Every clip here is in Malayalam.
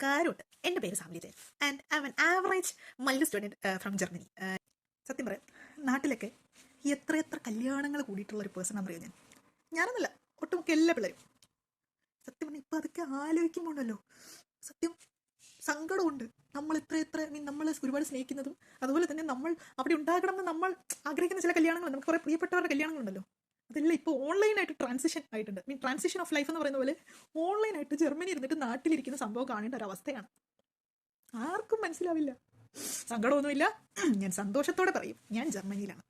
നമസ്കാരമുണ്ട്. എൻ്റെ പേര് Samili Jayan and I am an average Mallu student from Germany. സത്യം പറയാം, നാട്ടിലൊക്കെ എത്ര കല്യാണങ്ങൾ കൂടിയിട്ടുള്ള ഒരു പേഴ്സൺ എന്നറിയാം ഞാനൊന്നുമല്ല, ഒട്ടുമുക്ക എല്ലാ പിള്ളേരും. സത്യം പറഞ്ഞാൽ ഇപ്പം അതൊക്കെ ആലോചിക്കുമ്പോണ്ടല്ലോ സത്യം സങ്കടമുണ്ട്. നമ്മൾ നമ്മൾ ഒരുപാട് സ്നേഹിക്കുന്നതും അതുപോലെ തന്നെ നമ്മൾ അവിടെ ഉണ്ടാകണം എന്ന് നമ്മൾ ആഗ്രഹിക്കുന്ന ചില കല്യാണങ്ങളുണ്ട്. നമുക്ക് കുറേ പ്രിയപ്പെട്ടവരുടെ കല്യാണങ്ങളുണ്ടല്ലോ, അതെല്ലാം ഇപ്പോൾ ഓൺലൈനായിട്ട് ട്രാൻസിഷൻ ആയിട്ടുണ്ട്. ട്രാൻസിഷൻ ഓഫ് ലൈഫ് എന്ന് പറയുന്ന പോലെ ഓൺലൈനായിട്ട് ജർമ്മനി ഇരുന്നിട്ട് നാട്ടിലിരിക്കുന്ന സംഭവം കാണേണ്ട ഒരു അവസ്ഥയാണ്. ആർക്കും മനസ്സിലാവില്ല. സങ്കടമൊന്നുമില്ല, ഞാൻ സന്തോഷത്തോടെ പറയും, ഞാൻ ജർമ്മനിയിലാണ്.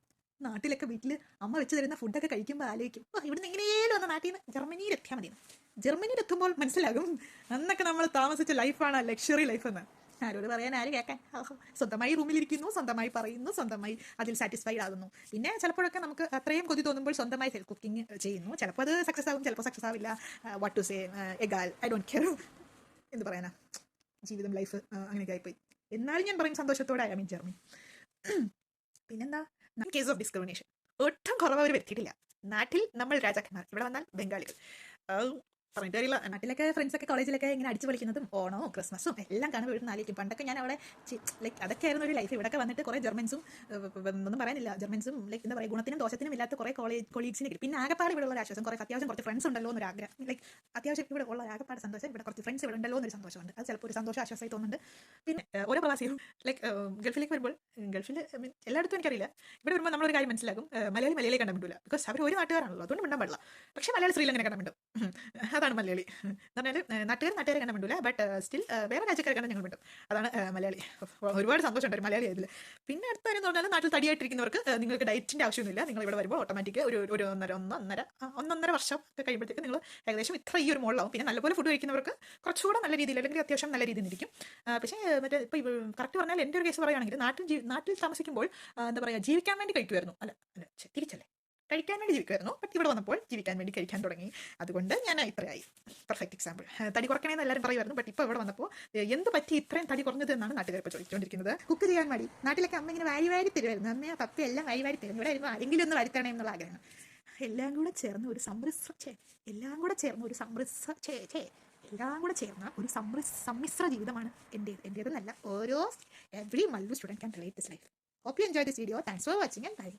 നാട്ടിലൊക്കെ വീട്ടിൽ അമ്മ വെച്ച് തരുന്ന ഫുഡൊക്കെ കഴിക്കുമ്പോൾ ആലോചിക്കും, ഇവിടുന്ന് എങ്ങനെയും വന്ന നാട്ടിൽ നിന്ന് ജർമ്മനിയിൽ എത്തിയാൽ മതി. ജർമ്മനിയിൽ എത്തുമ്പോൾ മനസ്സിലാകും അന്നൊക്കെ നമ്മൾ താമസിച്ച ലൈഫാണ് ലക്ഷറി ലൈഫ് എന്ന്. ആരോട് പറയാൻ, ആര് കേൾക്കാൻ? സ്വന്തമായി റൂമിലിരിക്കുന്നു, സ്വന്തമായി പറയുന്നു, സ്വന്തമായി അതിൽ സാറ്റിസ്ഫൈഡ് ആകുന്നു. പിന്നെ ചിലപ്പോഴൊക്കെ നമുക്ക് അത്രയും കൊതി തോന്നുമ്പോൾ സ്വന്തമായി സെൽഫ് കുക്കിംഗ് ചെയ്യുന്നു. ചിലപ്പോൾ അത് സക്സസ് ആകും, ചിലപ്പോൾ സക്സസ് ആവില്ല. വാട്ട് ടു സേ, എഗാൽ, ഐ ഡോണ്ട് കെയർ. എന്ത് പറയാനാ, ജീവിതം ലൈഫ് അങ്ങനെയൊക്കെ ആയിപ്പോയി. എന്നാലും ഞാൻ പറയും സന്തോഷത്തോടെ ഐ മീൻ ജർമ്മനി. പിന്നെന്താ, കേസ് ഓഫ് ഡിസ്ക്രിമിനേഷൻ ഒട്ടും കുറവ് അവർ വരുത്തിയിട്ടില്ല. നാട്ടിൽ നമ്മൾ രാജാക്കന്മാർ, ഇവിടെ വന്നാൽ ബംഗാളികൾ. പറഞ്ഞിട്ട് അറിയില്ല. നാട്ടിലൊക്കെ ഫ്രണ്ട്സൊക്കെ കോളേജിലൊക്കെ ഇങ്ങനെ അടിച്ചു പൊളിക്കുന്നതും ഓണവും ക്രിസ്മസും എല്ലാം കാണുമ്പോൾ ഇവിടെ നാലിക്കും. പണ്ടൊക്കെ ഞാൻ അവിടെ ലൈക്ക് അതൊക്കെ ആയിരുന്നു ഒരു ലൈഫ്. ഇവിടെയൊക്കെ വന്നിട്ട് കുറേ ജർമ്മൻസും ഒന്നും പറയാനില്ല, ജർമ്മൻസും ലൈക്ക് എന്താ പറയുക, ഗുണത്തിനും ദോഷത്തിനും ഇല്ലാത്ത കുറേ കൊളീഗ്സിനെ കിട്ടി. പിന്നെ ആകെപ്പാട് ഇവിടെ ഉള്ള ആശ്വാസം, അത്യാവശ്യം കുറച്ച് ഫ്രണ്ട്സ് ഉണ്ടല്ലോ എന്നൊരു ആഗ്രഹം. ലൈക്ക് അത്യാവശ്യം ഇവിടെ ഉള്ള ആകെപ്പാട് സന്തോഷം, ഇവിടെ കുറച്ച് ഫ്രണ്ട്സ് ഇവിടെ ഉണ്ടല്ലോ എന്നൊരു സന്തോഷമുണ്ട്. അത് ചിലപ്പോൾ ഒരു സന്തോഷം ആശ്വാസമായി തോന്നുന്നുണ്ട്. പിന്നെ ഓരോ പ്രവാസിയും ലൈക്ക് ഗൾഫിലേക്ക് വരുമ്പോൾ, ഗൾഫിൽ എല്ലായിടത്തും എനിക്കറിയില്ല, ഇവിടെ വരുമ്പോൾ നമ്മളൊരു കാര്യം മനസ്സിലാകും, മലയാളി കണ്ടാൻ പറ്റില്ല. ബിക്കോസ് അവർ ഒരു നാട്ടുകാരാണല്ലോ, അതുകൊണ്ട് മിണ്ടാൻ പാടില്ല. പക്ഷേ മലയാളി ശ്രീലങ്കനെ കണ്ടാൻ പറ്റും, അതാണ് മലയാളി എന്ന് പറഞ്ഞാൽ. നാട്ടുകാരെ കണ്ടാൻ പറ്റില്ല, ബട്ട് സ്റ്റിൽ വേറെ രാജ്യക്കാരെ കണ്ടാൽ ഞങ്ങൾ പറ്റും, അതാണ് മലയാളി. ഒരുപാട് സന്തോഷമുണ്ട് ഒരു മലയാളി ആയതിൽ. പിന്നെ അടുത്ത കാര്യം എന്ന് പറഞ്ഞാൽ, നാട്ടിൽ തടിയായിട്ടിരിക്കുന്നവർക്ക് നിങ്ങൾക്ക് ഡയറ്റിൻ്റെ ആവശ്യമൊന്നുമില്ല. നിങ്ങൾ ഇവിടെ വരുമ്പോൾ ഓട്ടോമാറ്റിക് ഒരു ഒന്നൊന്നര വർഷം ഒക്കെ കഴിയുമ്പോഴത്തേക്ക് നിങ്ങൾ ഏകദേശം ഇത്ര ഈ ഒരു മുകളിലാവും. പിന്നെ നല്ലപോലെ ഫുഡ് കഴിക്കുന്നവർക്ക് കുറച്ചുകൂടെ നല്ല രീതിയിൽ, അല്ലെങ്കിൽ അത്യാവശ്യം നല്ല രീതിയിൽ ഇരിക്കും. പക്ഷേ മറ്റേ ഇപ്പോൾ കറക്റ്റ് പറഞ്ഞാൽ എൻ്റെ ഒരു കേസ് പറയുകയാണെങ്കിൽ, നാട്ടിൽ താമസിക്കുമ്പോൾ എന്താ പറയുക, ജീവിക്കാൻ വേണ്ടി കഴിക്കുമായിരുന്നു. അല്ല തിരിച്ചല്ലേ, കഴിക്കാൻ വേണ്ടി ജീവിക്കുമായിരുന്നു. ബട്ട് ഇവിടെ വന്നപ്പോൾ ജീവിക്കാൻ വേണ്ടി കഴിക്കാൻ തുടങ്ങി. അതുകൊണ്ട് ഞാൻ ഇത്രയായി. Perfect example. തടി കുറയ്ക്കണമെന്ന് എല്ലാവരും പറയുമായിരുന്നു, ബട്ട് ഇപ്പോൾ ഇവിടെ വന്നപ്പോൾ എന്ത് പറ്റി ഇത്രയും തടി കുറഞ്ഞത് എന്നാണ് നാട്ടുകാർ ഇപ്പോൾ ചോദിച്ചുകൊണ്ടിരിക്കുന്നത്. കുക്ക് ചെയ്യാൻ മടി. നാട്ടിലൊക്കെ അമ്മ ഇങ്ങനെ വാരി തരുമായിരുന്നു, അമ്മയോ പപ്പ എല്ലാം വാരി തരും. ഇവിടെ വരുമ്പോൾ ആരെങ്കിലും ഒന്ന് വരുത്തണേ എന്നുള്ള ആഗ്രഹം. എല്ലാം കൂടെ ചേർന്ന് ഒരു സമ്മിശ്ര ജീവിതമാണ് എൻ്റേതെന്നല്ല, every Mallu student can relate this life. Hope you enjoy this video. Thanks for watching and by.